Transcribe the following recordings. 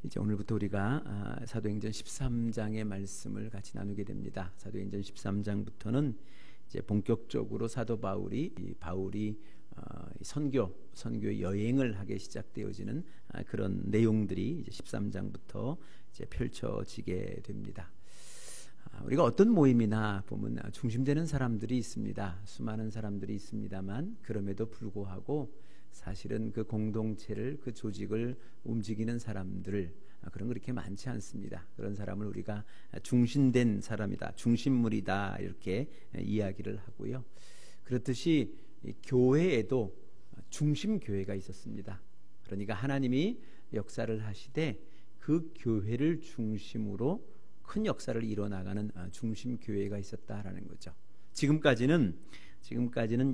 이제 오늘부터 우리가 사도행전 13장의 말씀을 같이 나누게 됩니다. 사도행전 13장부터는 이제 본격적으로 사도 바울이 선교 여행을 하게 시작되어지는 그런 내용들이 이제 13장부터 이제 펼쳐지게 됩니다. 우리가 어떤 모임이나 보면 중심되는 사람들이 있습니다. 수많은 사람들이 있습니다만 그럼에도 불구하고 사실은 그 공동체를, 그 조직을 움직이는 사람들, 그런 거 그렇게 많지 않습니다. 그런 사람을 우리가 중심된 사람이다, 중심물이다 이렇게 이야기를 하고요. 그렇듯이 교회에도 중심교회가 있었습니다. 그러니까 하나님이 역사를 하시되 그 교회를 중심으로 큰 역사를 이뤄나가는 중심교회가 있었다라는 거죠. 지금까지는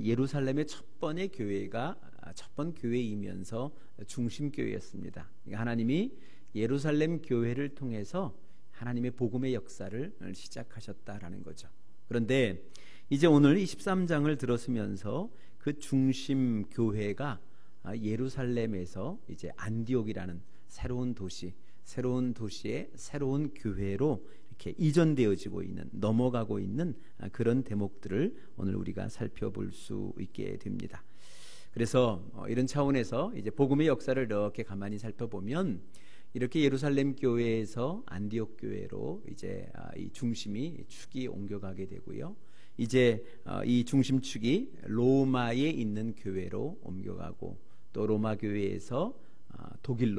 예루살렘의 첫 번의 교회가 첫 번 교회이면서 중심교회였습니다. 그러니까 하나님이 예루살렘 교회를 통해서 하나님의 복음의 역사를 시작하셨다라는 거죠. 그런데 이제 오늘 23장을 들었으면서 그 중심 교회가 예루살렘에서 이제 안디옥이라는 새로운 도시의 새로운 교회로 이렇게 이전되어지고 있는, 넘어가고 있는 그런 대목들을 오늘 우리가 살펴볼 수 있게 됩니다. 그래서 이런 차원에서 이제 복음의 역사를 이렇게 가만히 살펴보면 이렇게 예루살렘 교회에서 안디옥 교회로 이제 이 축이 옮겨가게 되고요. 이제 이 중심축이 로마에 있는 교회로 옮겨가고, 또 로마 교회에서 독일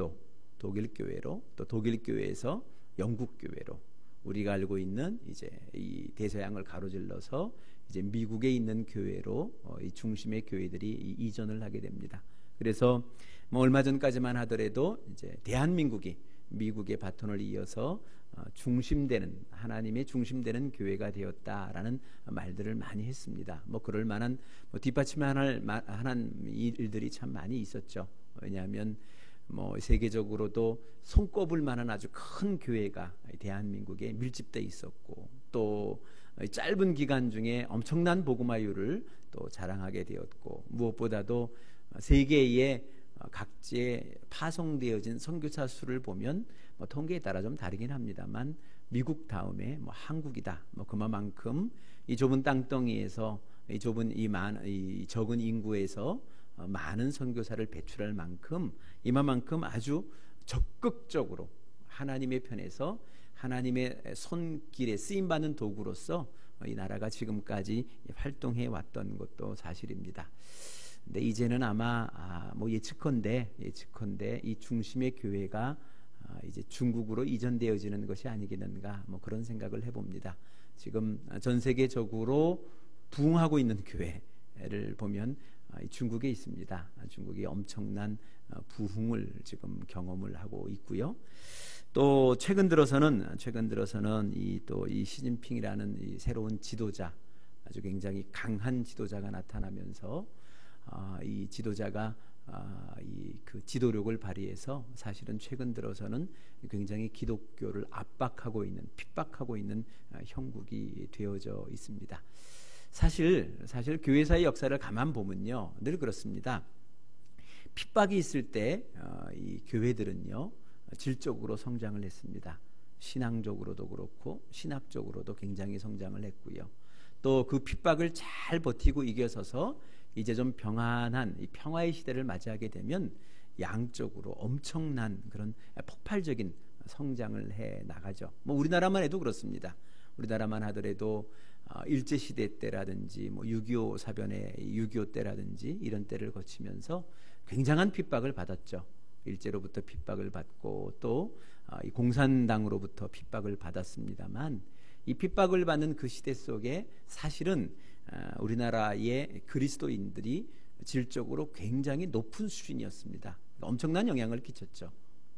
교회로, 또 독일 교회에서 영국 교회로, 우리가 알고 있는 이제 이 대서양을 가로질러서 이제 미국에 있는 교회로 이 중심의 교회들이 이전을 하게 됩니다. 그래서 얼마 전까지만 하더라도 이제 대한민국이 미국의 바톤을 이어서 하나님의 중심되는 교회가 되었다라는 말들을 많이 했습니다. 그럴 만한 뒷받침할 만한 일들이 참 많이 있었죠. 왜냐하면 세계적으로도 손꼽을 만한 아주 큰 교회가 대한민국에 밀집돼 있었고, 또 짧은 기간 중에 엄청난 복음화율을 또 자랑하게 되었고, 무엇보다도 세계에 각지에 파송되어진 선교사 수를 보면 통계에 따라 좀 다르긴 합니다만 미국 다음에 한국이다. 그만큼 이 좁은 땅덩이에서 이 적은 인구에서 많은 선교사를 배출할 만큼, 이만큼 아주 적극적으로 하나님의 편에서 하나님의 손길에 쓰임받는 도구로서 이 나라가 지금까지 활동해 왔던 것도 사실입니다. 근데 이제는 아마 예측컨대 이 중심의 교회가 이제 중국으로 이전되어지는 것이 아니겠는가, 그런 생각을 해봅니다. 지금 전 세계적으로 부흥하고 있는 교회를 보면 중국에 있습니다. 중국이 엄청난 부흥을 지금 경험을 하고 있고요. 또 최근 들어서는 이 시진핑이라는 이 새로운 지도자, 아주 굉장히 강한 지도자가 나타나면서 이 지도자가 그 지도력을 발휘해서 사실은 최근 들어서는 굉장히 기독교를 핍박하고 있는 형국이 되어져 있습니다. 사실 교회사의 역사를 가만 보면요, 늘 그렇습니다. 핍박이 있을 때 이 교회들은요 질적으로 성장을 했습니다. 신앙적으로도 그렇고 신학적으로도 굉장히 성장을 했고요. 또 그 핍박을 잘 버티고 이겨서서 이제 좀 평안한 이 평화의 시대를 맞이하게 되면 양적으로 엄청난 그런 폭발적인 성장을 해 나가죠. 우리나라만 해도 그렇습니다. 우리나라만 하더라도 일제시대 때라든지 6.25 사변의 6.25 때라든지 이런 때를 거치면서 굉장한 핍박을 받았죠. 일제로부터 핍박을 받고, 또 이 공산당으로부터 핍박을 받았습니다만, 이 핍박을 받는 그 시대 속에 사실은 우리나라의 그리스도인들이 질적으로 굉장히 높은 수준이었습니다. 엄청난 영향을 끼쳤죠.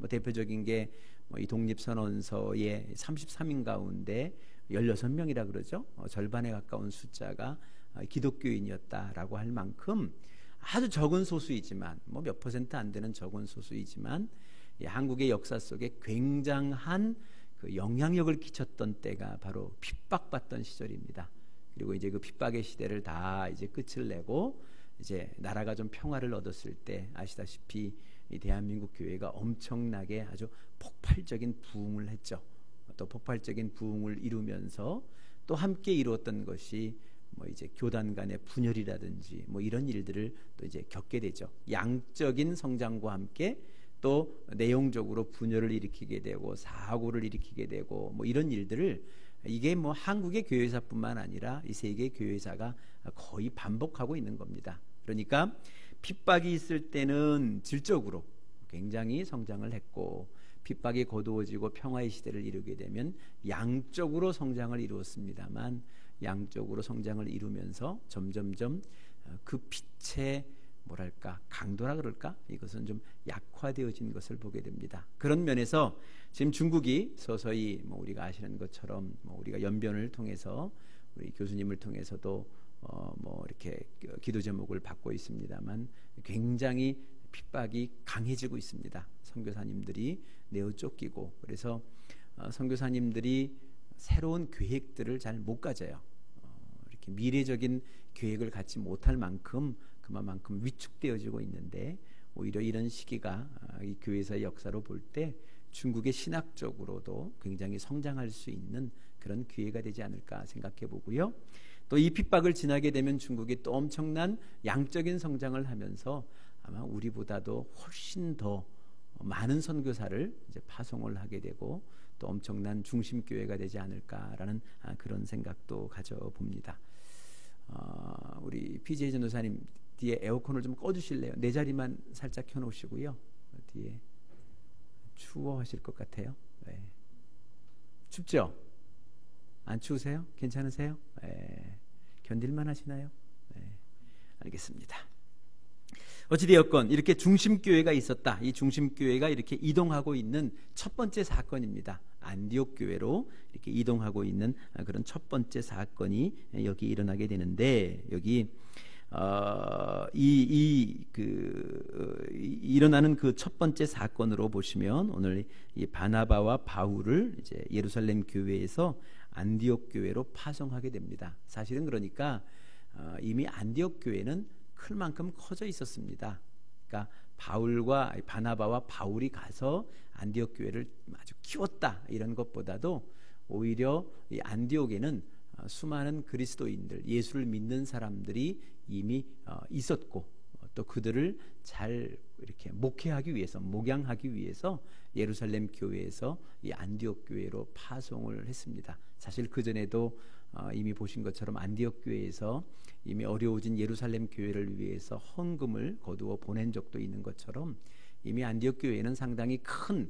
대표적인 게 이 독립선언서의 33인 가운데 16명이라 그러죠. 절반에 가까운 숫자가 기독교인이었다라고 할 만큼 아주 적은 소수이지만, 몇 퍼센트 안 되는 적은 소수이지만 한국의 역사 속에 굉장한 그 영향력을 끼쳤던 때가 바로 핍박받던 시절입니다. 그리고 이제 그 핍박의 시대를 다 이제 끝을 내고 이제 나라가 좀 평화를 얻었을 때, 아시다시피 이 대한민국 교회가 엄청나게 아주 폭발적인 부흥을 했죠. 또 폭발적인 부흥을 이루면서 또 함께 이루었던 것이 뭐 이제 교단 간의 분열이라든지 뭐 이런 일들을 또 이제 겪게 되죠. 양적인 성장과 함께 또 내용적으로 분열을 일으키게 되고 사고를 일으키게 되고 뭐 이런 일들을 이게 뭐 한국의 교회사뿐만 아니라 이 세계 교회사가 거의 반복하고 있는 겁니다. 그러니까 핍박이 있을 때는 질적으로 굉장히 성장을 했고 핍박이 거두어지고 평화의 시대를 이루게 되면 양적으로 성장을 이루었습니다만 양적으로 성장을 이루면서 점점점 그 빛의 뭐랄까 강도라 그럴까 이것은 좀 약화되어진 것을 보게 됩니다. 그런 면에서 지금 중국이 서서히 뭐 우리가 아시는 것처럼 뭐 우리가 연변을 통해서 우리 교수님을 통해서도 뭐 이렇게 기도 제목을 받고 있습니다만 굉장히 핍박이 강해지고 있습니다. 선교사님들이 내어 쫓기고 그래서 선교사님들이 새로운 계획들을 잘 못 가져요. 이렇게 미래적인 계획을 갖지 못할 만큼 그만큼 위축되어지고 있는데 오히려 이런 시기가 이 교회사의 역사로 볼 때 중국의 신학적으로도 굉장히 성장할 수 있는 그런 기회가 되지 않을까 생각해 보고요. 또 이 핍박을 지나게 되면 중국이 또 엄청난 양적인 성장을 하면서 아마 우리보다도 훨씬 더 많은 선교사를 이제 파송을 하게 되고 또 엄청난 중심 교회가 되지 않을까라는 그런 생각도 가져봅니다. 우리 PJ 전도사님 뒤에 에어컨을 좀 꺼주실래요? 내 자리만 살짝 켜놓으시고요. 뒤에 추워하실 것 같아요. 네. 춥죠? 안 추우세요? 괜찮으세요? 네. 견딜만 하시나요? 네. 알겠습니다. 어찌되었건 이렇게 중심교회가 있었다. 이 중심교회가 이렇게 이동하고 있는 첫 번째 사건입니다. 안디옥 교회로 이렇게 이동하고 있는 그런 첫 번째 사건이 여기 일어나게 되는데 여기 일어나는 그 첫 번째 사건으로 보시면 오늘 이 바나바와 바울을 이제 예루살렘 교회에서 안디옥 교회로 파송하게 됩니다. 사실은 그러니까 이미 안디옥 교회는 클 만큼 커져 있었습니다. 그러니까 바울과 바나바와 바울이 가서 안디옥 교회를 아주 키웠다 이런 것보다도 오히려 이 안디옥에는 수많은 그리스도인들, 예수를 믿는 사람들이 이미 있었고 또 그들을 잘 이렇게 목회하기 위해서, 목양하기 위해서 예루살렘 교회에서 이 안디옥 교회로 파송을 했습니다. 사실 그 전에도 이미 보신 것처럼 안디옥 교회에서 이미 어려워진 예루살렘 교회를 위해서 헌금을 거두어 보낸 적도 있는 것처럼 이미 안디옥 교회는 상당히 큰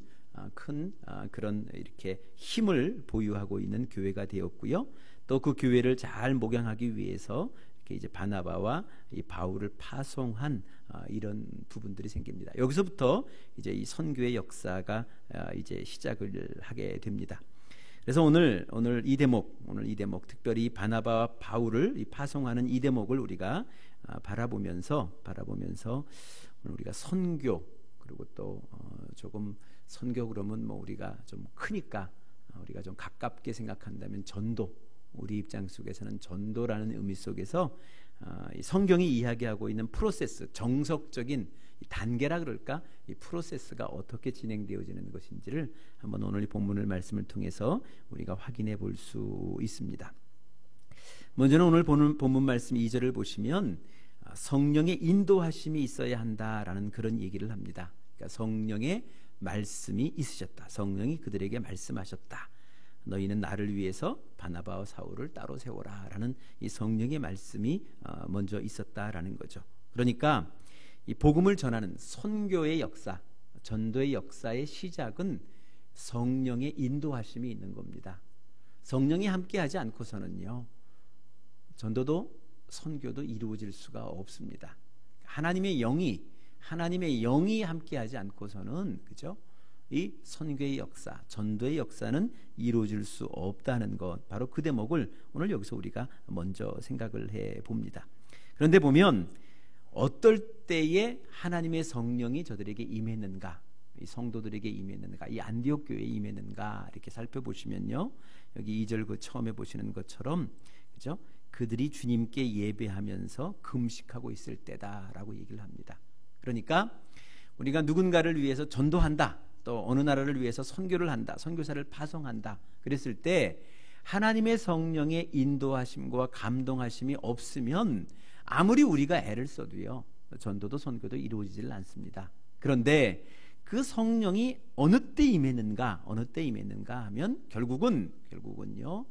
그런 이렇게 힘을 보유하고 있는 교회가 되었고요. 또 그 교회를 잘 목양하기 위해서 이렇게 이제 바나바와 이 바울을 파송한 이런 부분들이 생깁니다. 여기서부터 이제 이 선교의 역사가 이제 시작을 하게 됩니다. 그래서 오늘 이 대목 특별히 바나바와 바울을 이 파송하는 이 대목을 우리가 바라보면서 오늘 우리가 선교 그리고 또 조금 선교 그러면 뭐 우리가 좀 크니까 우리가 좀 가깝게 생각한다면 전도, 우리 입장 속에서는 전도라는 의미 속에서 이 성경이 이야기하고 있는 프로세스, 정석적인 단계라 그럴까? 이 프로세스가 어떻게 진행되어지는 것인지를 한번 오늘 이 본문을 말씀을 통해서 우리가 확인해 볼 수 있습니다. 먼저는 오늘 본문 말씀 2절을 보시면 성령의 인도하심이 있어야 한다라는 그런 얘기를 합니다. 그러니까 성령의 말씀이 있으셨다. 성령이 그들에게 말씀하셨다. 너희는 나를 위해서 바나바와 사울을 따로 세워라라는 이 성령의 말씀이 먼저 있었다라는 거죠. 그러니까 이 복음을 전하는 선교의 역사, 전도의 역사의 시작은 성령의 인도하심이 있는 겁니다. 성령이 함께하지 않고서는요, 전도도 선교도 이루어질 수가 없습니다. 하나님의 영이 함께하지 않고서는 그죠? 이 선교의 역사, 전도의 역사는 이루어질 수 없다는 것, 바로 그 대목을 오늘 여기서 우리가 먼저 생각을 해 봅니다. 그런데 보면 어떨 때에 하나님의 성령이 저들에게 임했는가, 이 성도들에게 임했는가, 이 안디옥 교회에 임했는가 이렇게 살펴보시면요, 여기 2절 그 처음에 보시는 것처럼 그죠? 그들이 주님께 예배하면서 금식하고 있을 때다라고 얘기를 합니다. 그러니까 우리가 누군가를 위해서 전도한다, 또 어느 나라를 위해서 선교를 한다, 선교사를 파송한다 그랬을 때 하나님의 성령의 인도하심과 감동하심이 없으면 아무리 우리가 애를 써도요, 전도도 선교도 이루어지질 않습니다. 그런데 그 성령이 어느 때 임했는가 하면 결국은요,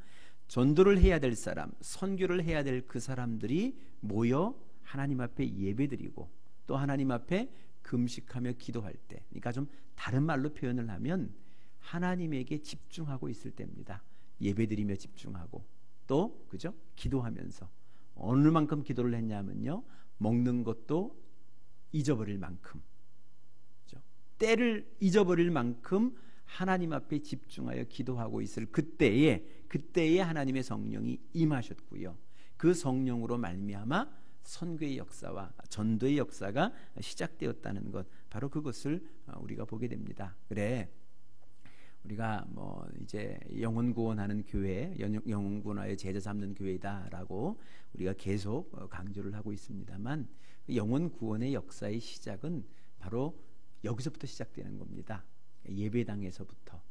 전도를 해야 될 사람, 선교를 해야 될 그 사람들이 모여 하나님 앞에 예배드리고 또 하나님 앞에 금식하며 기도할 때, 그러니까 좀 다른 말로 표현을 하면 하나님에게 집중하고 있을 때입니다. 예배드리며 집중하고 또 그죠? 기도하면서 어느만큼 기도를 했냐면요, 먹는 것도 잊어버릴 만큼, 그죠? 때를 잊어버릴 만큼 하나님 앞에 집중하여 기도하고 있을 그때에 하나님의 성령이 임하셨고요, 그 성령으로 말미암아 선교의 역사와 전도의 역사가 시작되었다는 것, 바로 그것을 우리가 보게 됩니다. 그래, 우리가 뭐 이제 영혼 구원하는 교회, 영혼 구원하여 제자 삼는 교회다라고 우리가 계속 강조를 하고 있습니다만, 영혼 구원의 역사의 시작은 바로 여기서부터 시작되는 겁니다. 예배당에서부터.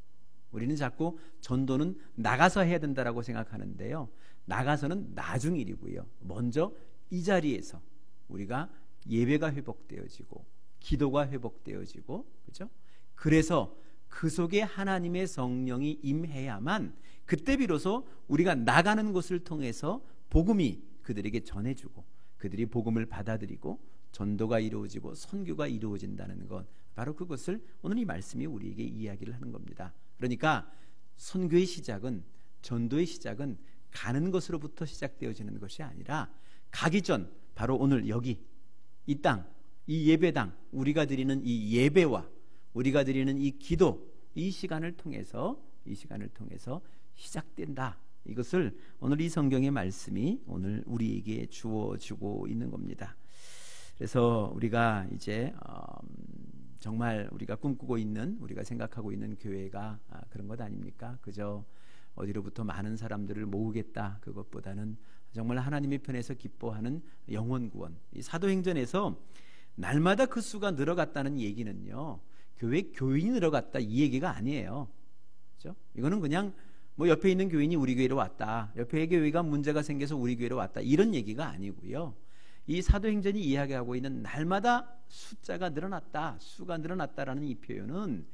우리는 자꾸 전도는 나가서 해야 된다라고 생각하는데요, 나가서는 나중 일이고요, 먼저 이 자리에서 우리가 예배가 회복되어지고 기도가 회복되어지고, 그죠? 그래서 그 속에 하나님의 성령이 임해야만 그때 비로소 우리가 나가는 곳을 통해서 복음이 그들에게 전해주고 그들이 복음을 받아들이고 전도가 이루어지고 선교가 이루어진다는 것, 바로 그것을 오늘 이 말씀이 우리에게 이야기를 하는 겁니다. 그러니까 선교의 시작은, 전도의 시작은 가는 것으로부터 시작되어지는 것이 아니라 가기 전, 바로 오늘 여기 이 땅, 이 예배당, 우리가 드리는 이 예배와 우리가 드리는 이 기도, 이 시간을 통해서 시작된다. 이것을 오늘 이 성경의 말씀이 오늘 우리에게 주어주고 있는 겁니다. 그래서 우리가 이제 정말 우리가 꿈꾸고 있는, 우리가 생각하고 있는 교회가 그런 것 아닙니까? 그저 어디로부터 많은 사람들을 모으겠다, 그것보다는 정말 하나님의 편에서 기뻐하는 영혼 구원. 이 사도행전에서 날마다 그 수가 늘어갔다는 얘기는요, 교회 교인이 늘어갔다 이 얘기가 아니에요. 그렇죠? 이거는 그냥 뭐 옆에 있는 교인이 우리 교회로 왔다, 옆에 교회가 문제가 생겨서 우리 교회로 왔다, 이런 얘기가 아니고요. 이 사도행전이 이야기하고 있는 날마다 숫자가 늘어났다, 수가 늘어났다라는 이 표현은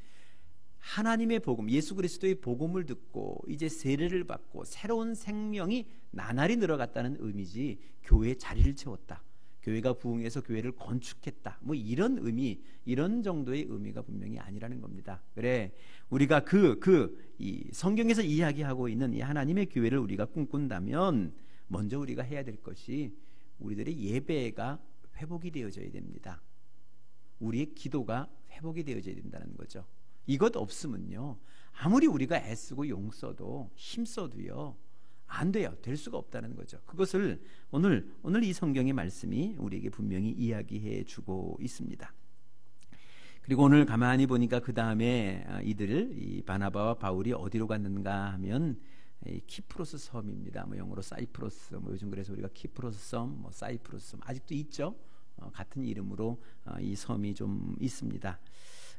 하나님의 복음, 예수 그리스도의 복음을 듣고 이제 세례를 받고 새로운 생명이 나날이 늘어갔다는 의미지, 교회의 자리를 채웠다, 교회가 부흥해서 교회를 건축했다, 뭐 이런 의미, 이런 정도의 의미가 분명히 아니라는 겁니다. 그래, 우리가 이 성경에서 이야기하고 있는 이 하나님의 교회를 우리가 꿈꾼다면 먼저 우리가 해야 될 것이 우리들의 예배가 회복이 되어져야 됩니다. 우리의 기도가 회복이 되어져야 된다는 거죠. 이것 없으면요, 아무리 우리가 애쓰고 용써도 힘써도요 안 돼요. 될 수가 없다는 거죠. 그것을 오늘 이 성경의 말씀이 우리에게 분명히 이야기해 주고 있습니다. 그리고 오늘 가만히 보니까 그 다음에 이 바나바와 바울이 어디로 갔는가 하면 키프로스 섬입니다. 뭐 영어로 사이프러스, 뭐 요즘 그래서 우리가 키프로스 섬, 뭐 사이프러스 섬 아직도 있죠. 같은 이름으로 이 섬이 좀 있습니다.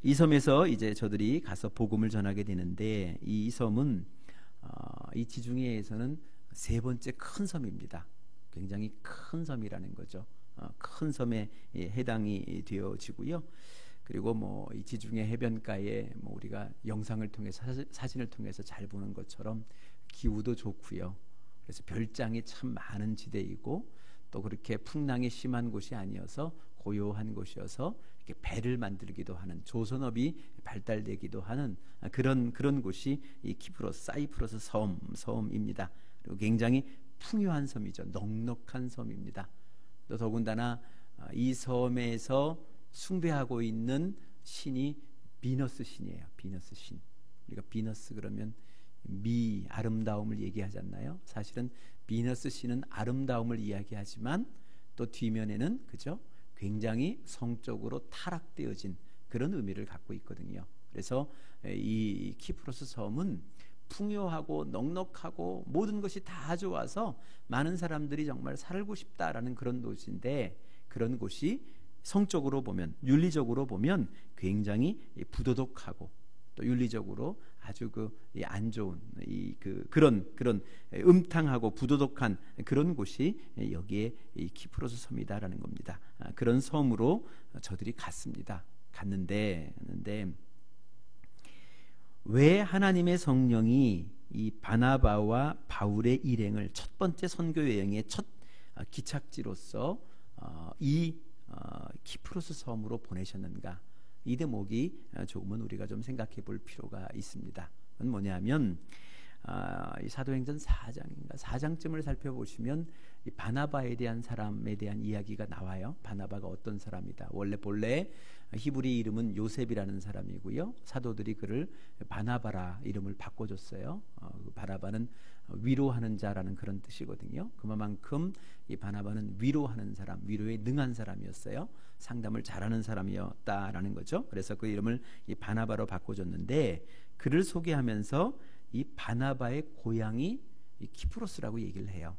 이 섬에서 이제 저들이 가서 복음을 전하게 되는데, 이 섬은 이 지중해에서는 세 번째 큰 섬입니다. 굉장히 큰 섬이라는 거죠. 큰 섬에 해당이 되어지고요. 그리고 뭐 이 지중해 해변가에 뭐 우리가 영상을 통해서 사진을 통해서 잘 보는 것처럼 기후도 좋고요. 그래서 별장이 참 많은 지대이고 또 그렇게 풍랑이 심한 곳이 아니어서 고요한 곳이어서 이렇게 배를 만들기도 하는, 조선업이 발달되기도 하는 그런 곳이 이 키프로스, 사이프러스 섬입니다. 그리고 굉장히 풍요한 섬이죠. 넉넉한 섬입니다. 또 더군다나 이 섬에서 숭배하고 있는 신이 비너스 신이에요. 비너스 신. 우리가 비너스 그러면 아름다움을 얘기하지 않나요? 사실은 비너스 신은 아름다움을 이야기하지만 또 뒤면에는, 그죠? 굉장히 성적으로 타락되어진 그런 의미를 갖고 있거든요. 그래서 이 키프로스 섬은 풍요하고 넉넉하고 모든 것이 다 좋아서 많은 사람들이 정말 살고 싶다라는 그런 곳인데, 그런 곳이 성적으로 보면, 윤리적으로 보면 굉장히 부도덕하고 또 윤리적으로 아주 안 좋은 그런 음탕하고 부도덕한 그런 곳이 여기에 이 키프로스 섬이다라는 겁니다. 그런 섬으로 저들이 갔는데 왜 하나님의 성령이 이 바나바와 바울의 일행을 첫 번째 선교 여행의 첫 기착지로서 이 키프로스 섬으로 보내셨는가? 이 대목이 조금은 우리가 좀 생각해 볼 필요가 있습니다. 그건 뭐냐면 이 사도행전 4장쯤을 살펴보시면 이 바나바에 대한 사람에 대한 이야기가 나와요. 바나바가 어떤 사람이다. 본래 히브리 이름은 요셉이라는 사람이고요. 사도들이 그를 바나바라 이름을 바꿔줬어요. 바나바는 위로하는 자라는 그런 뜻이거든요. 그만큼 이 바나바는 위로하는 사람, 위로에 능한 사람이었어요. 상담을 잘하는 사람이었다라는 거죠. 그래서 그 이름을 이 바나바로 바꿔줬는데 그를 소개하면서 이 바나바의 고향이 이 키프로스라고 얘기를 해요.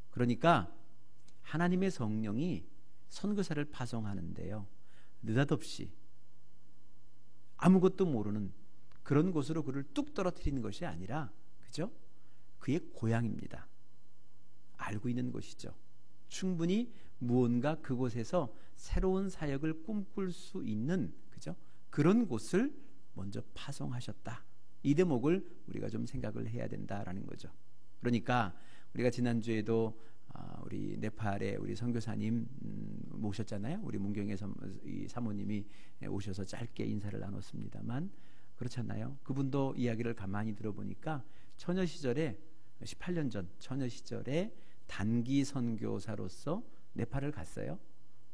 그러니까 하나님의 성령이 선교사를 파송하는데요, 느닷없이 아무것도 모르는 그런 곳으로 그를 뚝 떨어뜨리는 것이 아니라, 그죠? 그의 고향입니다. 알고 있는 곳이죠. 충분히 무언가 그곳에서 새로운 사역을 꿈꿀 수 있는, 그죠? 그런 곳을 먼저 파송하셨다. 이 대목을 우리가 좀 생각을 해야 된다라는 거죠. 그러니까 우리가 지난주에도 우리 네팔에 우리 선교사님 모셨잖아요. 우리 문경의 사모님이 오셔서 짧게 인사를 나눴습니다만, 그렇잖아요. 그분도 이야기를 가만히 들어보니까 처녀 시절에 18년 전 처녀 시절에 단기 선교사로서 네팔을 갔어요.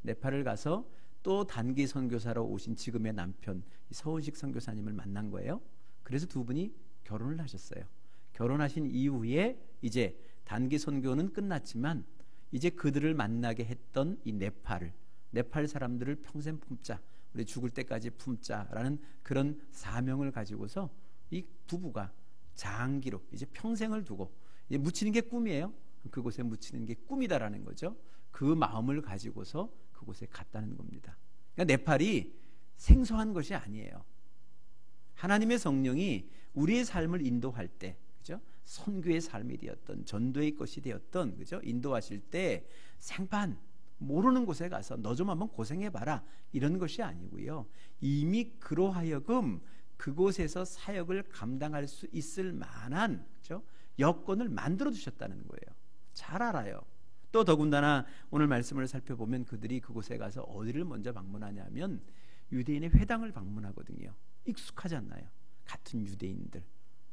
네팔을 가서 또 단기 선교사로 오신 지금의 남편 서은식 선교사님을 만난 거예요. 그래서 두 분이 결혼을 하셨어요. 결혼하신 이후에 이제 단기 선교는 끝났지만 이제 그들을 만나게 했던 이 네팔 사람들을 평생 품자, 우리 죽을 때까지 품자라는 그런 사명을 가지고서 이 부부가 장기로 이제 평생을 두고, 이제 묻히는 게 꿈이에요. 그곳에 묻히는 게 꿈이다라는 거죠. 그 마음을 가지고서 그곳에 갔다는 겁니다. 그러니까 네팔이 생소한 것이 아니에요. 하나님의 성령이 우리의 삶을 인도할 때, 그죠? 선교의 삶이 되었던, 전도의 것이 되었던, 그죠? 인도하실 때 생판 모르는 곳에 가서 너 좀 한번 고생해봐라, 이런 것이 아니고요. 이미 그로하여금 그곳에서 사역을 감당할 수 있을 만한, 그죠? 여건을 만들어 주셨다는 거예요. 잘 알아요. 또 더군다나 오늘 말씀을 살펴보면 그들이 그곳에 가서 어디를 먼저 방문하냐면 유대인의 회당을 방문하거든요. 익숙하지 않나요? 같은 유대인들.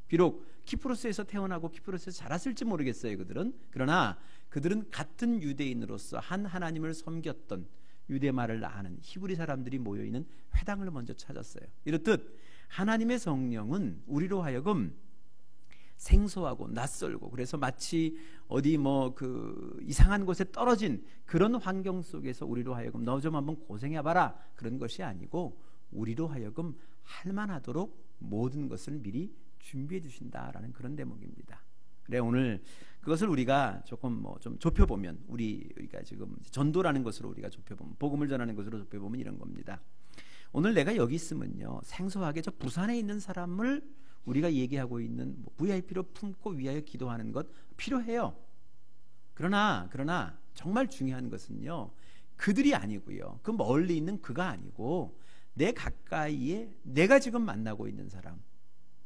비록 키프로스에서 태어나고 키프로스에서 자랐을지 모르겠어요, 그들은. 그러나 그들은 같은 유대인으로서 한 하나님을 섬겼던, 유대말을 아는 히브리 사람들이 모여있는 회당을 먼저 찾았어요. 이렇듯 하나님의 성령은 우리로 하여금 생소하고 낯설고, 그래서 마치 어디 이상한 곳에 떨어진 그런 환경 속에서 우리로 하여금 너 좀 한번 고생해봐라, 그런 것이 아니고 우리로 하여금 할만하도록 모든 것을 미리 준비해 주신다라는 그런 대목입니다. 그래, 오늘 그것을 우리가 조금 좀 좁혀보면, 우리가 지금 전도라는 것으로 우리가 좁혀보면, 복음을 전하는 것으로 좁혀보면 이런 겁니다. 오늘 내가 여기 있으면요, 생소하게 저 부산에 있는 사람을 우리가 얘기하고 있는 VIP로 품고 위하여 기도하는 것 필요해요. 그러나 정말 중요한 것은요, 그들이 아니고요, 그 멀리 있는 그가 아니고 내 가까이에 내가 지금 만나고 있는 사람.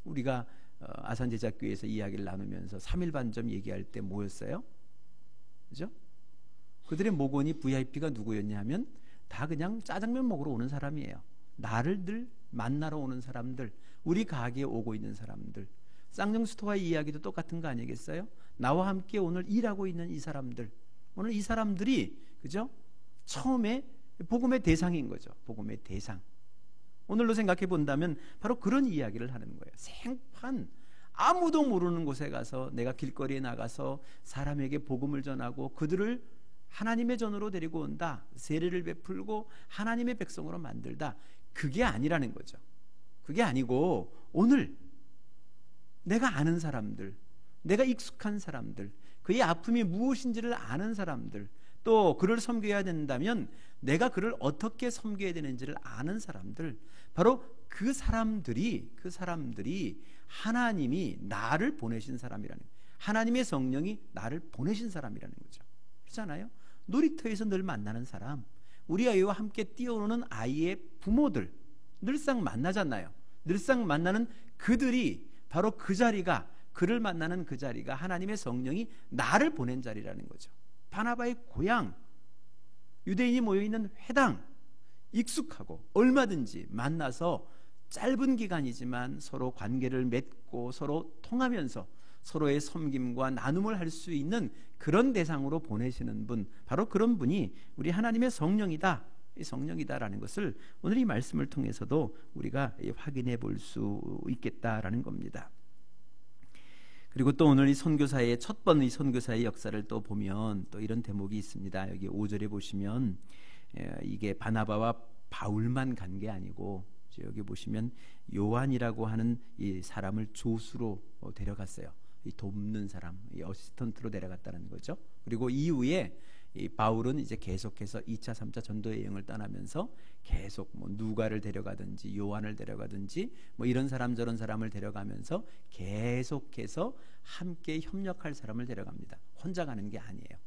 우리가 아산제자교회에서 이야기를 나누면서 3일 반점 얘기할 때 뭐였어요? 그죠? 그들의 목원이 VIP가 누구였냐 하면 다 그냥 짜장면 먹으러 오는 사람이에요. 나를 늘 만나러 오는 사람들, 우리 가게에 오고 있는 사람들. 쌍용스토어의 이야기도 똑같은 거 아니겠어요? 나와 함께 오늘 일하고 있는 이 사람들, 오늘 이 사람들이, 그죠? 처음에 복음의 대상인 거죠. 복음의 대상. 오늘로 생각해 본다면 바로 그런 이야기를 하는 거예요. 생판 아무도 모르는 곳에 가서 내가 길거리에 나가서 사람에게 복음을 전하고 그들을 하나님의 전으로 데리고 온다, 세례를 베풀고 하나님의 백성으로 만들다, 그게 아니라는 거죠. 그게 아니고 오늘 내가 아는 사람들, 내가 익숙한 사람들, 그의 아픔이 무엇인지를 아는 사람들, 또 그를 섬겨야 된다면 내가 그를 어떻게 섬겨야 되는지를 아는 사람들, 바로 그 사람들이 하나님이 나를 보내신 사람이라는 거예요. 하나님의 성령이 나를 보내신 사람이라는 거죠. 그렇잖아요. 놀이터에서 늘 만나는 사람, 우리 아이와 함께 뛰어노는 아이의 부모들 늘상 만나잖아요. 늘상 만나는 그들이 바로 그 자리가, 그를 만나는 그 자리가 하나님의 성령이 나를 보낸 자리라는 거죠. 바나바의 고향, 유대인이 모여있는 회당, 익숙하고 얼마든지 만나서 짧은 기간이지만 서로 관계를 맺고 서로 통하면서 서로의 섬김과 나눔을 할 수 있는 그런 대상으로 보내시는 분, 바로 그런 분이 우리 하나님의 성령이다, 이 성령이다라는 것을 오늘 이 말씀을 통해서도 우리가 확인해 볼 수 있겠다라는 겁니다. 그리고 또 오늘 이 선교사의 첫 번의 선교사의 역사를 또 보면 또 이런 대목이 있습니다. 여기 5절에 보시면 이게 바나바와 바울만 간 게 아니고 여기 보시면 요한이라고 하는 이 사람을 조수로 데려갔어요. 이 돕는 사람, 이 어시스턴트로 데려갔다는 거죠. 그리고 이후에 이 바울은 이제 계속해서 2차, 3차 전도 여행을 떠나면서 계속 뭐 누가를 데려가든지 요한을 데려가든지 뭐 이런 사람 저런 사람을 데려가면서 계속해서 함께 협력할 사람을 데려갑니다. 혼자 가는 게 아니에요.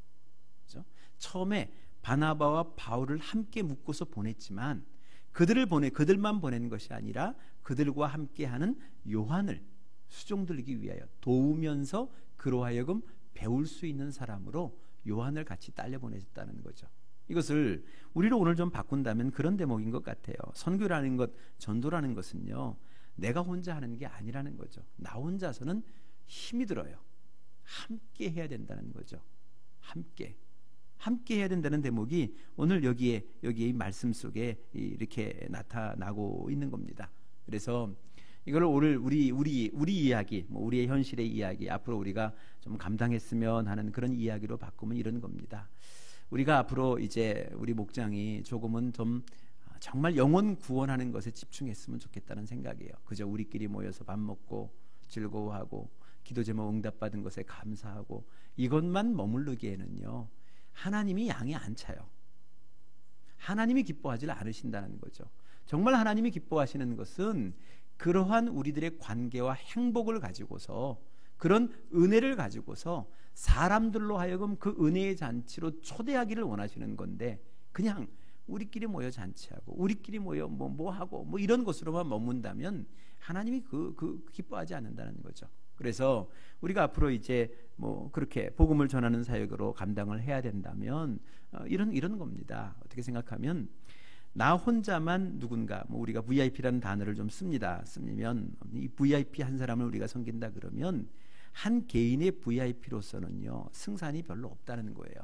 그렇죠? 처음에 바나바와 바울을 함께 묶어서 보냈지만 그들만 보낸 것이 아니라 그들과 함께하는 요한을 수종들기 위하여 도우면서 그로 하여금 배울 수 있는 사람으로 요한을 같이 딸려 보내셨다는 거죠. 이것을 우리로 오늘 좀 바꾼다면 그런 대목인 것 같아요. 선교라는 것, 전도라는 것은요, 내가 혼자 하는 게 아니라는 거죠. 나 혼자서는 힘이 들어요. 함께 해야 된다는 거죠. 함께 해야 된다는 대목이 오늘 여기에 이 말씀 속에 이렇게 나타나고 있는 겁니다. 그래서 이걸 오늘 우리 이야기, 우리의 현실의 이야기, 앞으로 우리가 좀 감당했으면 하는 그런 이야기로 바꾸면 이런 겁니다. 우리가 앞으로 이제 우리 목장이 조금은 좀 정말 영혼 구원하는 것에 집중했으면 좋겠다는 생각이에요. 그저 우리끼리 모여서 밥 먹고 즐거워하고 기도 제목 응답받은 것에 감사하고 이것만 머무르기에는요, 하나님이 양이 안 차요. 하나님이 기뻐하지 않으신다는 거죠. 정말 하나님이 기뻐하시는 것은 그러한 우리들의 관계와 행복을 가지고서, 그런 은혜를 가지고서 사람들로 하여금 그 은혜의 잔치로 초대하기를 원하시는 건데, 그냥 우리끼리 모여 잔치하고 우리끼리 모여 뭐 하고 뭐 이런 것으로만 머문다면 하나님이 그 기뻐하지 않는다는 거죠. 그래서 우리가 앞으로 이제 뭐 그렇게 복음을 전하는 사역으로 감당을 해야 된다면 이런 겁니다. 어떻게 생각하면 나 혼자만 누군가, 뭐 우리가 VIP라는 단어를 좀 씁니다. 쓰면 이 VIP 한 사람을 우리가 섬긴다 그러면 한 개인의 VIP로서는요, 승산이 별로 없다는 거예요.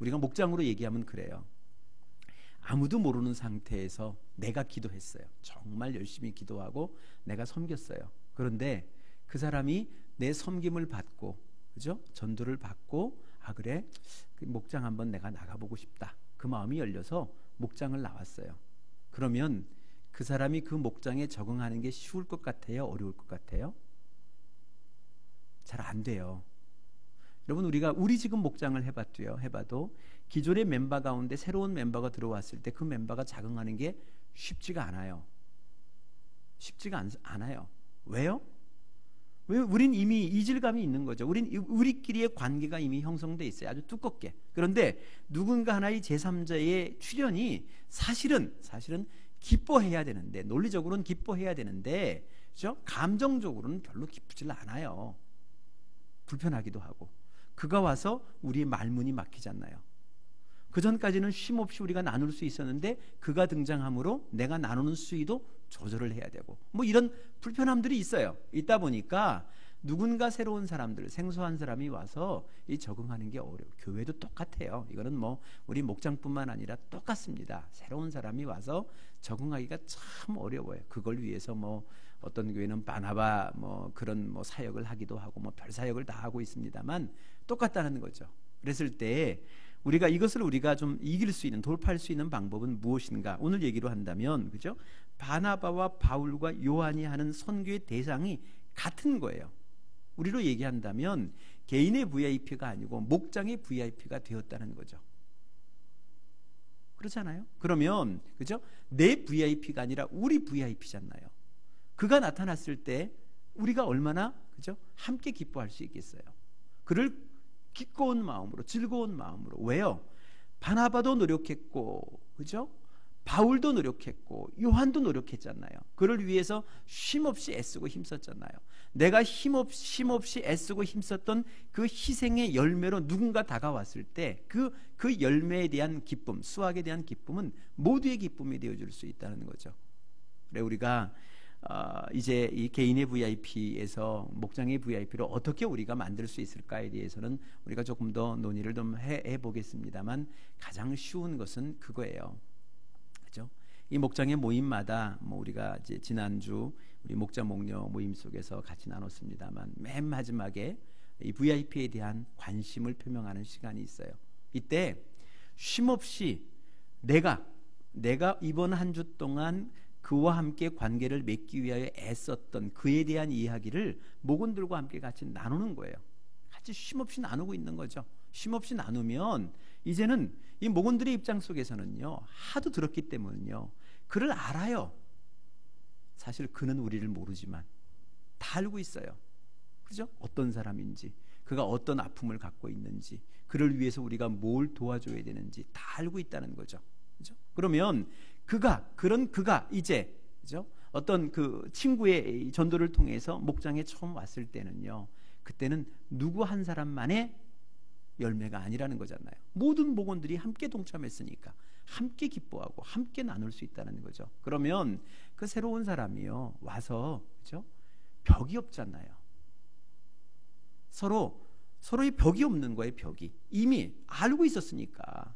우리가 목장으로 얘기하면 그래요. 아무도 모르는 상태에서 내가 기도했어요. 정말 열심히 기도하고 내가 섬겼어요. 그런데 그 사람이 내 섬김을 받고, 그죠? 전도를 받고, 아 그래, 그 목장 한번 내가 나가보고 싶다. 그 마음이 열려서 목장을 나왔어요. 그러면 그 사람이 그 목장에 적응하는 게 쉬울 것 같아요? 어려울 것 같아요? 잘 안 돼요. 여러분, 우리 지금 목장을 해봐도 기존의 멤버 가운데 새로운 멤버가 들어왔을 때 그 멤버가 적응하는 게 쉽지가 않아요. 쉽지가 않아요. 왜요? 우린 이미 이질감이 있는 거죠. 우리끼리의 관계가 이미 형성돼 있어요. 아주 두껍게. 그런데 누군가 하나의 제3자의 출현이 사실은 기뻐해야 되는데, 논리적으로는 기뻐해야 되는데, 그렇죠? 감정적으로는 별로 기쁘질 않아요. 불편하기도 하고. 그가 와서 우리의 말문이 막히잖아요. 그 전까지는 쉼없이 우리가 나눌 수 있었는데 그가 등장함으로 내가 나누는 수위도 조절을 해야 되고, 뭐 이런 불편함들이 있어요. 있다 보니까 누군가 새로운 사람들, 생소한 사람이 와서 이 적응하는 게 어려워요. 교회도 똑같아요. 이거는 뭐 우리 목장뿐만 아니라 똑같습니다. 새로운 사람이 와서 적응하기가 참 어려워요. 그걸 위해서 뭐 어떤 교회는 바나바 뭐 그런 뭐 사역을 하기도 하고 뭐 별 사역을 다 하고 있습니다만 똑같다는 거죠. 그랬을 때 이것을 우리가 좀 이길 수 있는, 돌파할 수 있는 방법은 무엇인가? 오늘 얘기로 한다면, 그죠? 바나바와 바울과 요한이 하는 선교의 대상이 같은 거예요. 우리로 얘기한다면 개인의 VIP가 아니고 목장의 VIP가 되었다는 거죠. 그렇잖아요. 그러면 그죠? 내 VIP가 아니라 우리 VIP잖아요. 그가 나타났을 때 우리가 얼마나 그죠? 함께 기뻐할 수 있겠어요. 그를 기꺼운 마음으로, 즐거운 마음으로. 왜요? 바나바도 노력했고, 그죠? 바울도 노력했고, 요한도 노력했잖아요. 그를 위해서 쉼없이 애쓰고 힘썼잖아요. 내가 쉼없이 애쓰고 힘썼던 그 희생의 열매로 누군가 다가왔을 때 그 열매에 대한 기쁨, 수확에 대한 기쁨은 모두의 기쁨이 되어줄 수 있다는 거죠. 그래 우리가 이제 이 개인의 VIP에서 목장의 VIP로 어떻게 우리가 만들 수 있을까에 대해서는 우리가 조금 더 논의를 좀 해보겠습니다만, 가장 쉬운 것은 그거예요. 그죠? 이 목장의 모임마다 뭐 우리가 이제 지난주 우리 목자 목녀 모임 속에서 같이 나눴습니다만, 맨 마지막에 이 VIP에 대한 관심을 표명하는 시간이 있어요. 이때 쉼없이 내가 이번 한 주 동안 그와 함께 관계를 맺기 위하여 애썼던 그에 대한 이야기를 목원들과 함께 같이 나누는 거예요. 같이 쉼없이 나누고 있는 거죠. 쉼없이 나누면 이제는 이 목원들의 입장 속에서는요, 하도 들었기 때문에요, 그를 알아요. 사실 그는 우리를 모르지만 다 알고 있어요. 그죠? 어떤 사람인지, 그가 어떤 아픔을 갖고 있는지, 그를 위해서 우리가 뭘 도와줘야 되는지 다 알고 있다는 거죠. 그죠? 그러면 그가 이제 그죠? 어떤 그 친구의 전도를 통해서 목장에 처음 왔을 때는요, 그때는 누구 한 사람만의 열매가 아니라는 거잖아요. 모든 목원들이 함께 동참했으니까 함께 기뻐하고 함께 나눌 수 있다는 거죠. 그러면 그 새로운 사람이요 와서 그죠? 벽이 없잖아요. 서로의 벽이 없는 거예요. 벽이 이미 알고 있었으니까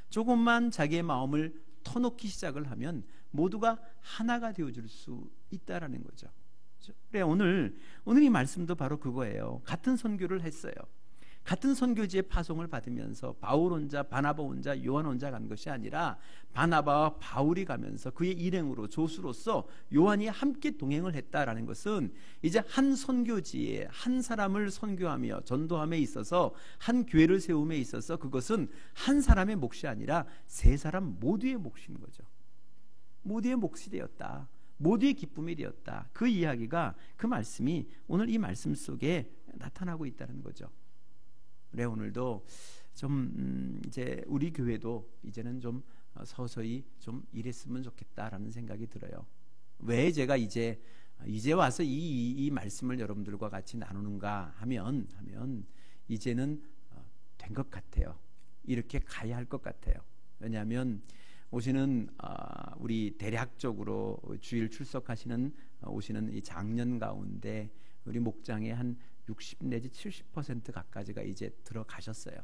조금만 자기의 마음을 터놓기 시작을 하면 모두가 하나가 되어줄 수 있다라는 거죠. 그래 오늘 이 말씀도 바로 그거예요. 같은 선교를 했어요. 같은 선교지에 파송을 받으면서 바울 혼자, 바나바 혼자, 요한 혼자 간 것이 아니라 바나바와 바울이 가면서 그의 일행으로, 조수로서 요한이 함께 동행을 했다라는 것은 이제 한 선교지에 한 사람을 선교하며 전도함에 있어서, 한 교회를 세움에 있어서 그것은 한 사람의 몫이 아니라 세 사람 모두의 몫인 거죠. 모두의 몫이 되었다. 모두의 기쁨이 되었다. 그 이야기가, 그 말씀이 오늘 이 말씀 속에 나타나고 있다는 거죠. 그래 오늘도 좀 이제 우리 교회도 이제는 좀 서서히 좀 이랬으면 좋겠다라는 생각이 들어요. 왜 제가 이제 와서 이 말씀을 여러분들과 같이 나누는가 하면 이제는 된 것 같아요. 이렇게 가야 할 것 같아요. 왜냐하면 오시는 우리 대략적으로 주일 출석하시는 오시는 이 장년 가운데 우리 목장에 한 60 내지 70% 가까이가 이제 들어가셨어요.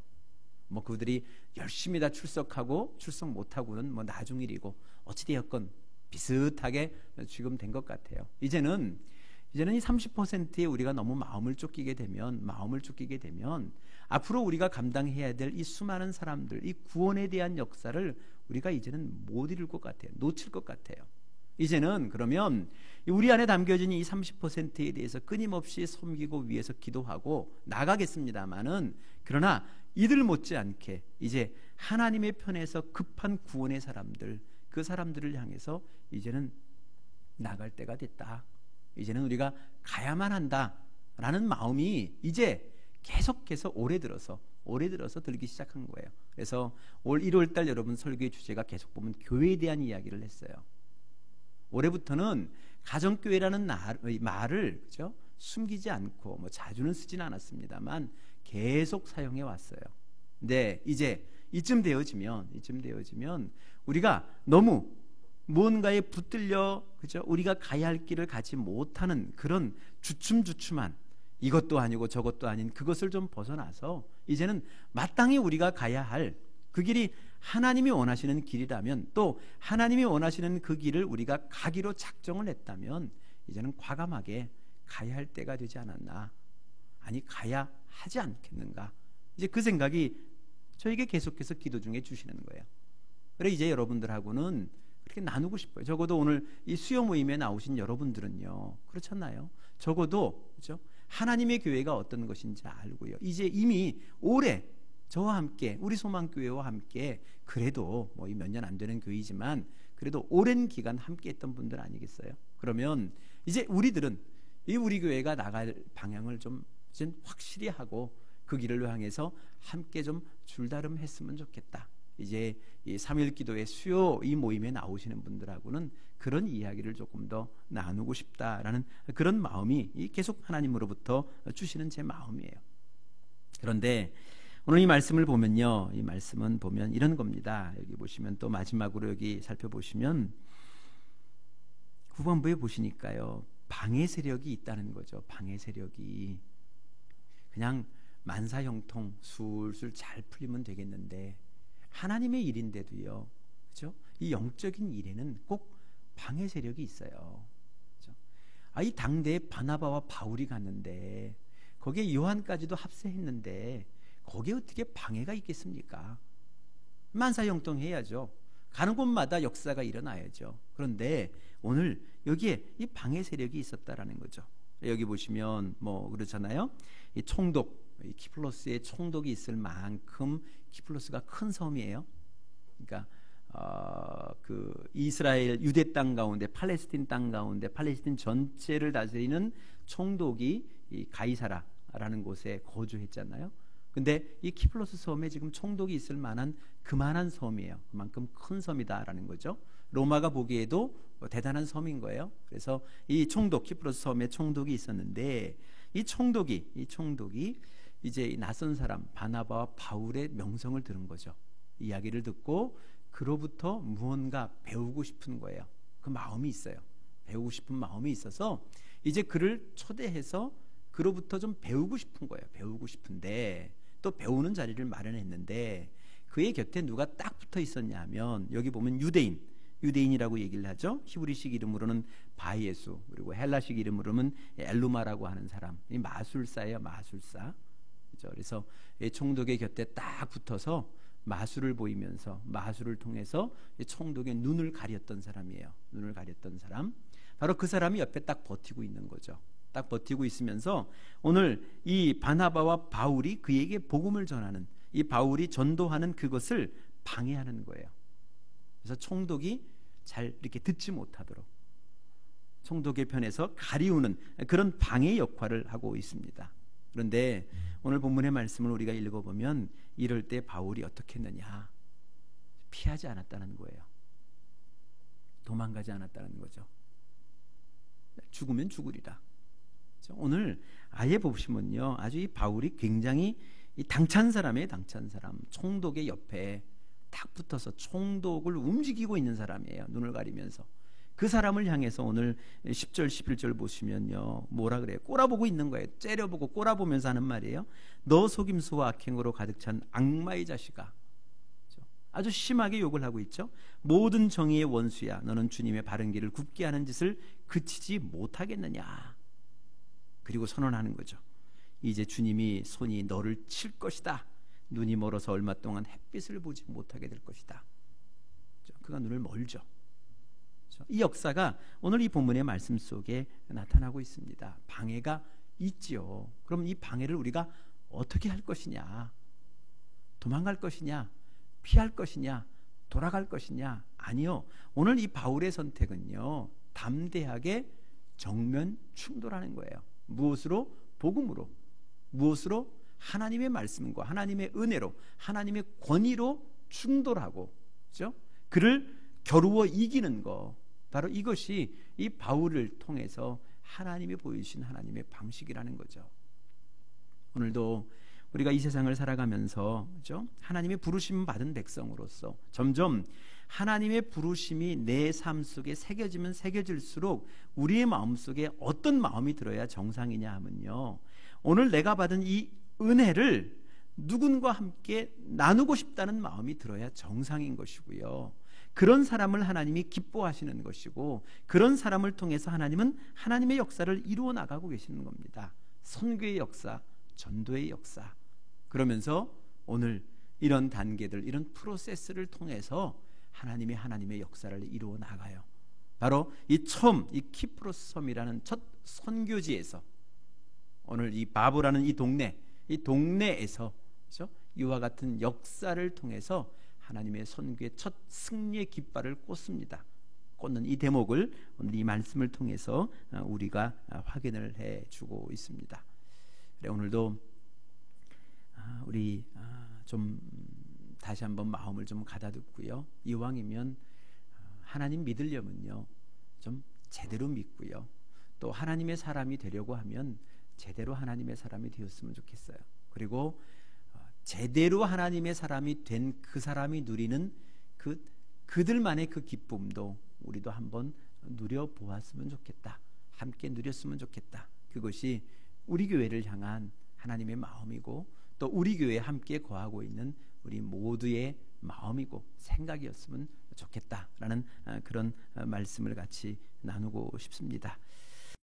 뭐 그들이 열심히 다 출석하고 출석 못하고는 뭐 나중 일이고 어찌되었건 비슷하게 지금 된 것 같아요. 이제는 이 30%에 우리가 너무 마음을 쫓기게 되면 앞으로 우리가 감당해야 될 이 수많은 사람들, 이 구원에 대한 역사를 우리가 이제는 못 이룰 것 같아요. 놓칠 것 같아요. 이제는 그러면 우리 안에 담겨진 이 30%에 대해서 끊임없이 섬기고 위해서 기도하고 나가겠습니다마는, 그러나 이들 못지않게 이제 하나님의 편에서 급한 구원의 사람들, 그 사람들을 향해서 이제는 나갈 때가 됐다. 이제는 우리가 가야만 한다라는 마음이 이제 계속해서 올해 들어서 들기 시작한 거예요. 그래서 올 1월달 여러분 설교의 주제가 계속 보면 교회에 대한 이야기를 했어요. 올해부터는 가정교회라는 말을 그죠? 숨기지 않고 뭐 자주는 쓰지는 않았습니다만 계속 사용해 왔어요. 근데 이제 이쯤 되어지면 우리가 너무 무언가에 붙들려 그죠? 우리가 가야 할 길을 가지 못하는 그런 주춤주춤한, 이것도 아니고 저것도 아닌 그것을 좀 벗어나서 이제는 마땅히 우리가 가야 할 그 길이 하나님이 원하시는 길이라면, 또 하나님이 원하시는 그 길을 우리가 가기로 작정을 했다면 이제는 과감하게 가야 할 때가 되지 않았나, 아니 가야 하지 않겠는가, 이제 그 생각이 저에게 계속해서 기도 중에 주시는 거예요. 그래 이제 여러분들하고는 그렇게 나누고 싶어요. 적어도 오늘 이 수요 모임에 나오신 여러분들은요, 그렇잖아요. 적어도 그렇죠? 하나님의 교회가 어떤 것인지 알고요. 이제 이미 오래 저와 함께 우리 소망교회와 함께 그래도 뭐 몇 년 안 되는 교회이지만 그래도 오랜 기간 함께 했던 분들 아니겠어요? 그러면 이제 우리들은 이 우리 교회가 나갈 방향을 좀 이제 확실히 하고 그 길을 향해서 함께 좀 줄다름했으면 좋겠다. 이제 이 3.1 기도의 수요 이 모임에 나오시는 분들하고는 그런 이야기를 조금 더 나누고 싶다라는 그런 마음이 계속 하나님으로부터 주시는 제 마음이에요. 그런데 오늘 이 말씀을 보면요, 이 말씀은 보면 이런 겁니다. 여기 보시면 또 마지막으로 여기 살펴보시면 후반부에 보시니까요, 방해 세력이 있다는 거죠. 방해 세력이 그냥 만사형통 술술 잘 풀리면 되겠는데 하나님의 일인데도요, 그렇죠? 이 영적인 일에는 꼭 방해 세력이 있어요. 그렇죠? 이 당대에 바나바와 바울이 갔는데 거기에 요한까지도 합세했는데 거기에 어떻게 방해가 있겠습니까? 만사형통해야죠. 가는 곳마다 역사가 일어나야죠. 그런데 오늘 여기에 이 방해 세력이 있었다라는 거죠. 여기 보시면 뭐 그렇잖아요. 이 총독, 이 키플로스에 총독이 있을 만큼 키플로스가 큰 섬이에요. 그러니까 그 이스라엘 유대 땅 가운데 팔레스틴 땅 가운데 팔레스틴 전체를 다스리는 총독이 이 가이사라라는 곳에 거주했잖아요. 근데 이 키플로스 섬에 지금 총독이 있을 만한 그만한 섬이에요. 그만큼 큰 섬이다라는 거죠. 로마가 보기에도 대단한 섬인 거예요. 그래서 이 총독, 키프로스 섬에 총독이 있었는데 이 총독이 이제 이 낯선 사람 바나바와 바울의 명성을 들은 거죠. 이야기를 듣고 그로부터 무언가 배우고 싶은 거예요. 그 마음이 있어요. 배우고 싶은 마음이 있어서 이제 그를 초대해서 그로부터 좀 배우고 싶은 거예요. 배우고 싶은데 또 배우는 자리를 마련했는데 그의 곁에 누가 딱 붙어 있었냐 하면 여기 보면 유대인이라고 얘기를 하죠. 히브리식 이름으로는 바이에수, 그리고 헬라식 이름으로는 엘루마라고 하는 사람, 이 마술사예요. 마술사. 그렇죠? 그래서 총독의 곁에 딱 붙어서 마술을 보이면서 마술을 통해서 총독의 눈을 가렸던 사람이에요. 눈을 가렸던 사람. 바로 그 사람이 옆에 딱 버티고 있는 거죠. 딱 버티고 있으면서 오늘 이 바나바와 바울이 그에게 복음을 전하는, 이 바울이 전도하는 그것을 방해하는 거예요. 그래서 총독이 잘 이렇게 듣지 못하도록 총독의 편에서 가리우는 그런 방해 역할을 하고 있습니다. 그런데 오늘 본문의 말씀을 우리가 읽어보면 이럴 때 바울이 어떻게 했느냐? 피하지 않았다는 거예요. 도망가지 않았다는 거죠. 죽으면 죽으리라. 오늘 아예 보시면요, 아주 이 바울이 굉장히 이 당찬 사람이에요. 당찬 사람. 총독의 옆에 딱 붙어서 총독을 움직이고 있는 사람이에요. 눈을 가리면서. 그 사람을 향해서 오늘 10절 11절 보시면요, 뭐라 그래요? 꼬라보고 있는 거예요. 째려보고 꼬라보면서 하는 말이에요. 너 속임수와 악행으로 가득 찬 악마의 자식아. 아주 심하게 욕을 하고 있죠. 모든 정의의 원수야. 너는 주님의 바른 길을 굽게 하는 짓을 그치지 못하겠느냐. 그리고 선언하는 거죠. 이제 주님이 손이 너를 칠 것이다. 눈이 멀어서 얼마 동안 햇빛을 보지 못하게 될 것이다. 그가 눈을 멀죠. 이 역사가 오늘 이 본문의 말씀 속에 나타나고 있습니다. 방해가 있지요. 그럼 이 방해를 우리가 어떻게 할 것이냐? 도망갈 것이냐? 피할 것이냐? 돌아갈 것이냐? 아니요. 오늘 이 바울의 선택은요, 담대하게 정면 충돌하는 거예요. 무엇으로? 복음으로. 무엇으로? 하나님의 말씀과 하나님의 은혜로, 하나님의 권위로 충돌하고, 그렇죠? 그를 겨루어 이기는 거, 바로 이것이 이 바울을 통해서 하나님이 보여주신 하나님의 방식이라는 거죠. 오늘도 우리가 이 세상을 살아가면서, 그렇죠? 하나님의 부르심 받은 백성으로서 점점 하나님의 부르심이 내 삶 속에 새겨지면 새겨질수록 우리의 마음 속에 어떤 마음이 들어야 정상이냐 하면요, 오늘 내가 받은 이 은혜를 누군가 함께 나누고 싶다는 마음이 들어야 정상인 것이고요. 그런 사람을 하나님이 기뻐하시는 것이고, 그런 사람을 통해서 하나님은 하나님의 역사를 이루어 나가고 계시는 겁니다. 선교의 역사, 전도의 역사. 그러면서 오늘 이런 단계들, 이런 프로세스를 통해서 하나님의 역사를 이루어 나가요. 바로 이 처음 이 키프로스 섬이라는 첫 선교지에서 오늘 이 바보라는 이 동네에서 그렇죠? 이와 같은 역사를 통해서 하나님의 선교의 첫 승리의 깃발을 꽂습니다. 꽂는 이 대목을 오늘 이 말씀을 통해서 우리가 확인을 해주고 있습니다. 그래, 오늘도 우리 좀 다시 한번 마음을 좀 가다듬고요. 이왕이면 하나님 믿으려면요 좀 제대로 믿고요. 또 하나님의 사람이 되려고 하면 제대로 하나님의 사람이 되었으면 좋겠어요. 그리고 제대로 하나님의 사람이 된 그 사람이 누리는 그들만의 그 기쁨도 우리도 한번 누려보았으면 좋겠다. 함께 누렸으면 좋겠다. 그것이 우리 교회를 향한 하나님의 마음이고 또 우리 교회에 함께 거하고 있는 우리 모두의 마음이고 생각이었으면 좋겠다라는 그런 말씀을 같이 나누고 싶습니다.